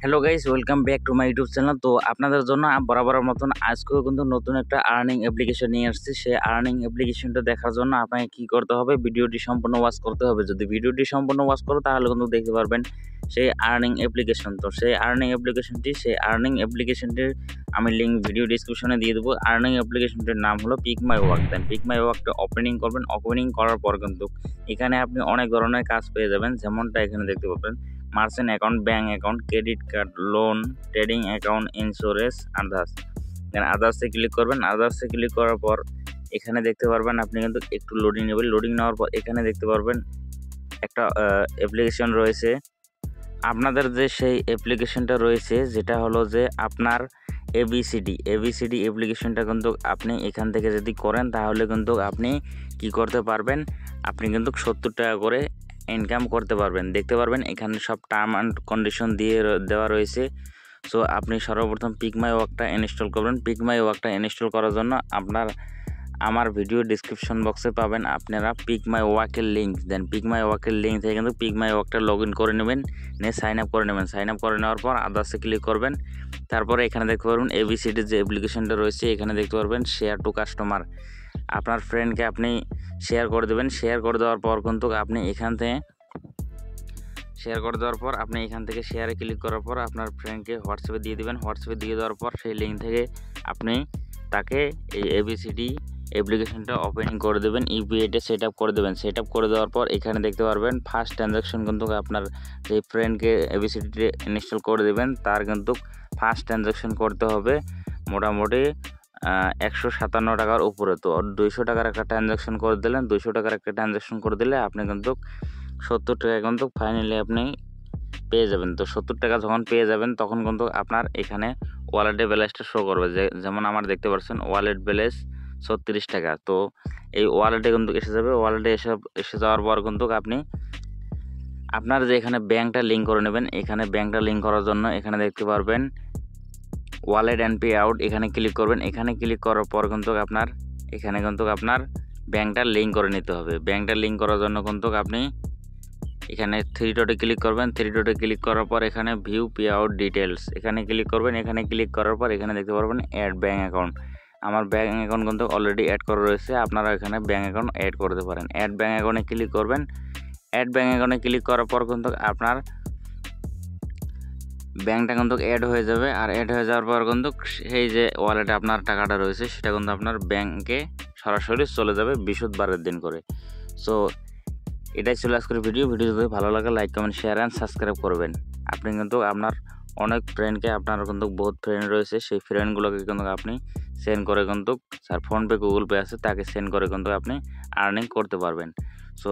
Hello guys, welcome back to my YouTube channel. তো আপনাদের জন্য বরাবরের মতন আজকেও কিন্তু নতুন একটা আর্নিং অ্যাপ্লিকেশন নিয়ে আসছি। সেই আর্নিং অ্যাপ্লিকেশনটা দেখার জন্য আপনাকে কি করতে হবে, ভিডিওটি সম্পূর্ণ ওয়াচ করতে হবে। যদি ভিডিওটি সম্পূর্ণ ওয়াচ করো তাহলে কিন্তু দেখতে পারবেন সেই আর্নিং অ্যাপ্লিকেশন। তো সেই আর্নিং অ্যাপ্লিকেশনটির আমি লিঙ্ক ভিডিও ডিসক্রিপশনে দিয়ে দেবো। আর্নিং অ্যাপ্লিকেশনটির নাম হলো pick my work. Then pick my ওয়ার্কটা ওপেনিং করবেন। ওপেনিং করার পর কিন্তু এখানে আপনি অনেক ধরনের কাজ পেয়ে যাবেন, যেমনটা এখানে দেখতে পাবেন merchant account, bank account, credit card, loan, trading account, insurance, others. Then আদার্সে ক্লিক করবেন। আদার্সে ক্লিক করার পর এখানে দেখতে পারবেন আপনি কিন্তু একটু লোডিং নেবেন। লোডিং নেওয়ার পর এখানে দেখতে পারবেন একটা অ্যাপ্লিকেশন রয়েছে। আপনাদের যে সেই অ্যাপ্লিকেশনটা রয়েছে যেটা হলো যে আপনার এবিসিডি অ্যাপ্লিকেশনটা কিন্তু আপনি এখান থেকে যদি করেন তাহলে কিন্তু আপনি কি করতে পারবেন, আপনি কিন্তু 70 টাকা করে ইনকাম করতে পারবেন। দেখতে পারবেন এখানে সব টার্ম অ্যান্ড কন্ডিশন দিয়ে দেওয়া রয়েছে। সো আপনি সর্বপ্রথম পিক মাই ওয়ার্কটা ইনস্টল করবেন। পিক মাই ওয়ার্কটা ইনস্টল করার জন্য আমার ভিডিও ডিসক্রিপশন বক্সে পাবেন আপনারা পিক মাই ওয়ার্কের লিঙ্ক। দেন পিক মাই ওয়ার্কের লিঙ্ক থেকে কিন্তু পিক মাই ওয়ার্কটা লগ ইন করে নেবেন, নিয়ে সাইন আপ করে নেবেন। সাইন আপ করে নেওয়ার পর আদার্সে ক্লিক করবেন। তারপরে এখানে দেখতে পারবেন এবিসিডির যে অ্যাপ্লিকেশনটা রয়েছে এখানে দেখতে পারবেন শেয়ার টু কাস্টমার। আপনার ফ্রেন্ডকে আপনি শেয়ার করে দেবেন। শেয়ার করে দেওয়ার পর কিন্তু আপনি এখান থেকে শেয়ারে ক্লিক করার পর আপনার ফ্রেন্ডকে হোয়াটসঅ্যাপে দিয়ে দেবেন। হোয়াটসঅ্যাপে দিয়ে দেওয়ার পর সেই লিঙ্ক থেকে আপনি তাকে এই এবিসিডি অ্যাপ্লিকেশনটা ওপেনিং করে দেবেন, ইউপিআইটা সেট আপ করে দেবেন। সেট আপ করে দেওয়ার পর এখানে দেখতে পারবেন ফার্স্ট ট্রানজ্যাকশন কিন্তু আপনার যে ফ্রেন্ডকে এবিসিডি ইনস্টল করে দেবেন তার কিন্তু ফার্স্ট ট্রানজ্যাকশন করতে হবে মোটামুটি 157 টাকার উপরে। তো 200 টাকার একটা ট্রানজ্যাকশন করে দিলেন। 200 টাকার একটা ট্রানজ্যাকশন করে দিলে আপনি কিন্তু 70 টাকা কিন্তু ফাইনালি আপনি পেয়ে যাবেন। তো 70 টাকা যখন পেয়ে যাবেন তখন কিন্তু আপনার এখানে ওয়ালেটে ব্যালেন্সটা শো করবে। যেমন আমার দেখতে পাচ্ছেন ওয়ালেট ব্যালেন্স 36 টাকা। তো এই ওয়ালেটে কিন্তু এসে যাবে। ওয়ালেটে এসে যাওয়ার পর কিন্তু আপনি আপনার যে এখানে ব্যাঙ্কটা লিঙ্ক করে নেবেন। এখানে ব্যাঙ্কটা লিঙ্ক করার জন্য এখানে দেখতে পারবেন ওয়ালেট অ্যান্ড পে আউট, এখানে ক্লিক করবেন। এখানে ক্লিক করার পর কিন্তু আপনার ব্যাঙ্কটা লিঙ্ক করে নিতে হবে। ব্যাঙ্কটা লিঙ্ক করার জন্য কিন্তু আপনি এখানে 3 ডটে ক্লিক করবেন। 3 ডটে ক্লিক করার পর এখানে ভিউ পে আউট ডিটেলস এখানে ক্লিক করবেন। এখানে ক্লিক করার পর এখানে দেখতে পারবেন অ্যাড ব্যাঙ্ক অ্যাকাউন্ট। আমার ব্যাঙ্ক অ্যাকাউন্ট কিন্তু অলরেডি অ্যাড করা রয়েছে, আপনারা এখানে ব্যাঙ্ক অ্যাকাউন্ট অ্যাড করতে পারেন। অ্যাড ব্যাঙ্ক অ্যাকাউন্টে ক্লিক করবেন। অ্যাড ব্যাঙ্ক অ্যাকাউন্টে ক্লিক করার পর কিন্তু আপনার ব্যাঙ্কটা কিন্তু অ্যাড হয়ে যাবে। আর অ্যাড হয়ে যাওয়ার পর কিন্তু সেই যে ওয়ালেটে আপনার টাকাটা রয়েছে সেটা কিন্তু আপনার ব্যাঙ্কে সরাসরি চলে যাবে বৃহস্পতিবারের দিন করে। সো এটাই ছিল আজকের ভিডিও। যদি ভালো লাগে like, comment, share and subscribe করবেন। আপনি কিন্তু আপনার অনেক ফ্রেন্ডকে, আপনার কিন্তু বহুত ফ্রেন্ড রয়েছে, সেই ফ্রেন্ডগুলোকে কিন্তু আপনি সেন্ড করে কিন্তু যার ফোনপে, গুগল পে আছে তাকে সেন্ড করে কিন্তু আপনি আর্নিং করতে পারবেন। সো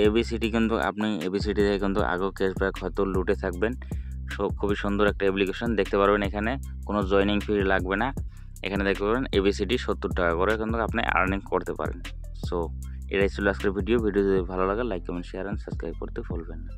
এবিসিডি কিন্তু আপনি এবিসিডি থেকে কিন্তু আগেও ক্যাশব্যাক হয়তো লুটে থাকবেন। সো খুবই সুন্দর একটা অ্যাপ্লিকেশন। দেখতে পারবেন এখানে কোনো জয়নিং ফি লাগবে না। এখানে দেখতে পারবেন এবিসিডি 70 টাকা করে কিন্তু আপনি আর্নিং করতে পারেন। সো এটাই ছিল আজকের ভিডিও। যদি ভালো লাগে like, comment, share and subscribe করতে ভুলবেন না।